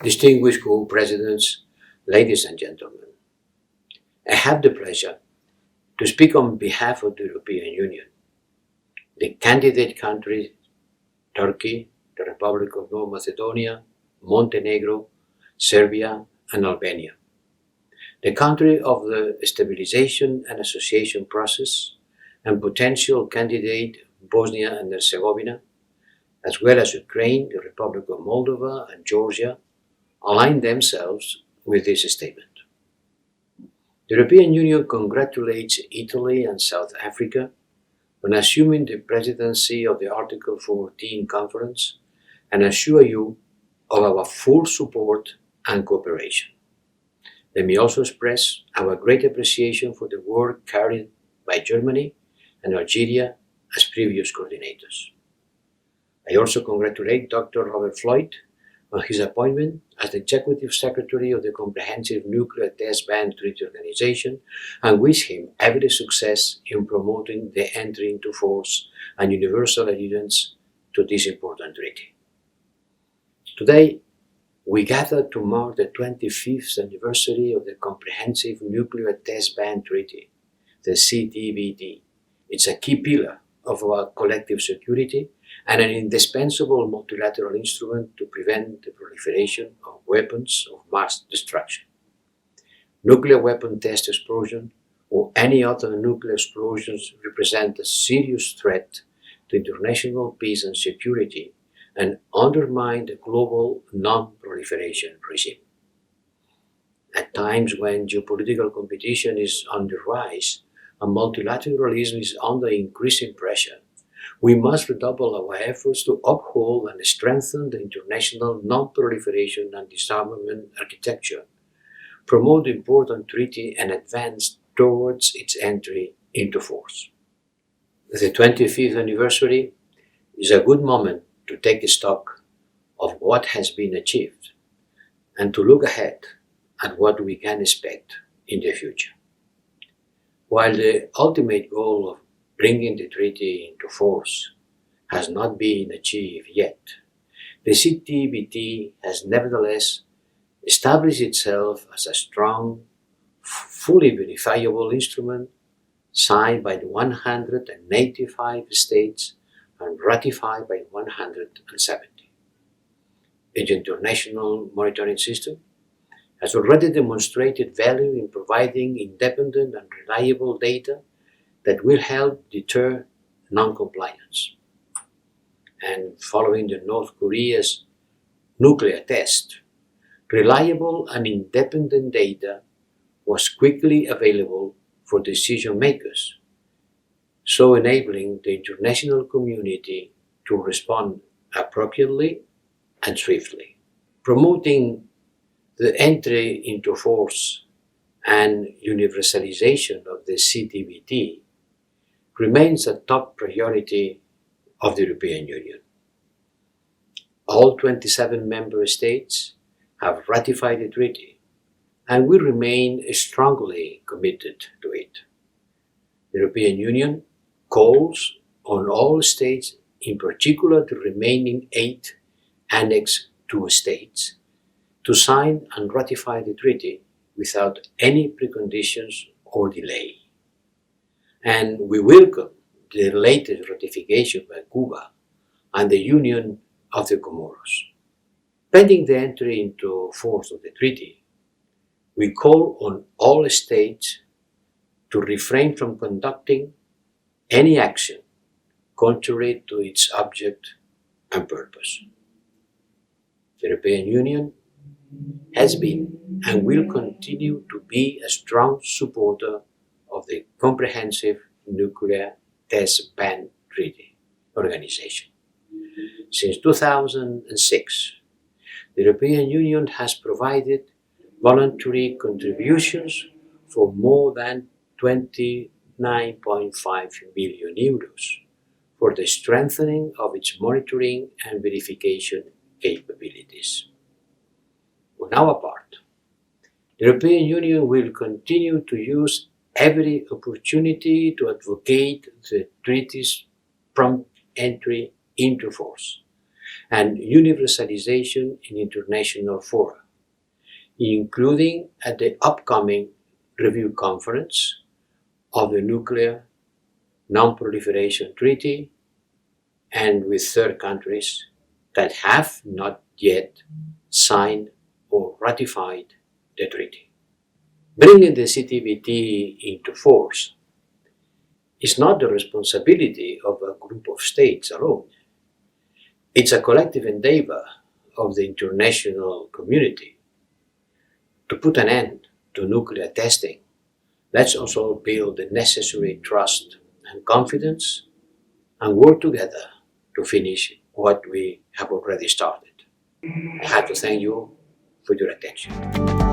Distinguished co-presidents, ladies and gentlemen, I have the pleasure to speak on behalf of the European Union, the candidate countries, Turkey, the Republic of North Macedonia, Montenegro, Serbia, and Albania, the country of the stabilization and association process, and potential candidate Bosnia and Herzegovina, as well as Ukraine, the Republic of Moldova, and Georgia, align themselves with this statement. The European Union congratulates Italy and South Africa on assuming the presidency of the Article XIV Conference and assure you of our full support and cooperation. Let me also express our great appreciation for the work carried by Germany and Algeria as previous coordinators. I also congratulate Dr. Robert Floyd on his appointment as the Executive Secretary of the Comprehensive Nuclear Test Ban Treaty Organization and wish him every success in promoting the entry into force and universal adherence to this important treaty. Today, we gather to mark the 25th anniversary of the Comprehensive Nuclear Test Ban Treaty, the CTBT. It's a key pillar of our collective security and an indispensable multilateral instrument to prevent the proliferation of weapons of mass destruction. Nuclear weapon test explosion or any other nuclear explosions represent a serious threat to international peace and security and undermine the global non-proliferation regime. At times when geopolitical competition is on the rise and multilateralism is under increasing pressure, we must redouble our efforts to uphold and strengthen the international non-proliferation and disarmament architecture, promote the important treaty, and advance towards its entry into force. The 25th anniversary is a good moment to take stock of what has been achieved and to look ahead at what we can expect in the future. While the ultimate goal of bringing the treaty into force has not been achieved yet, the CTBT has nevertheless established itself as a strong, fully verifiable instrument signed by 185 states and ratified by 170. Its international monitoring system has already demonstrated value in providing independent and reliable data that will help deter non-compliance. And following the North Korea's nuclear test, reliable and independent data was quickly available for decision makers, so enabling the international community to respond appropriately and swiftly. Promoting the entry into force and universalization of the CTBT remains a top priority of the European Union. All 27 member states have ratified the treaty, and we remain strongly committed to it. The European Union calls on all states, in particular the remaining 8 Annex II states, to sign and ratify the treaty without any preconditions or delay. And we welcome the latest ratification by Cuba and the Union of the Comoros. Pending the entry into force of the treaty, we call on all states to refrain from conducting any action contrary to its object and purpose. The European Union has been and will continue to be a strong supporter of the Comprehensive Nuclear Test Ban Treaty Organization. Since 2006, the European Union has provided voluntary contributions for more than 29.5 billion euros for the strengthening of its monitoring and verification capabilities. On our part, the European Union will continue to use every opportunity to advocate the treaty's prompt entry into force and universalization in international fora, including at the upcoming review conference of the Nuclear Non-Proliferation Treaty and with third countries that have not yet signed or ratified the treaty. Bringing the CTBT into force is not the responsibility of a group of states alone. It's a collective endeavor of the international community to put an end to nuclear testing. Let's also build the necessary trust and confidence and work together to finish what we have already started. I have to thank you for your attention.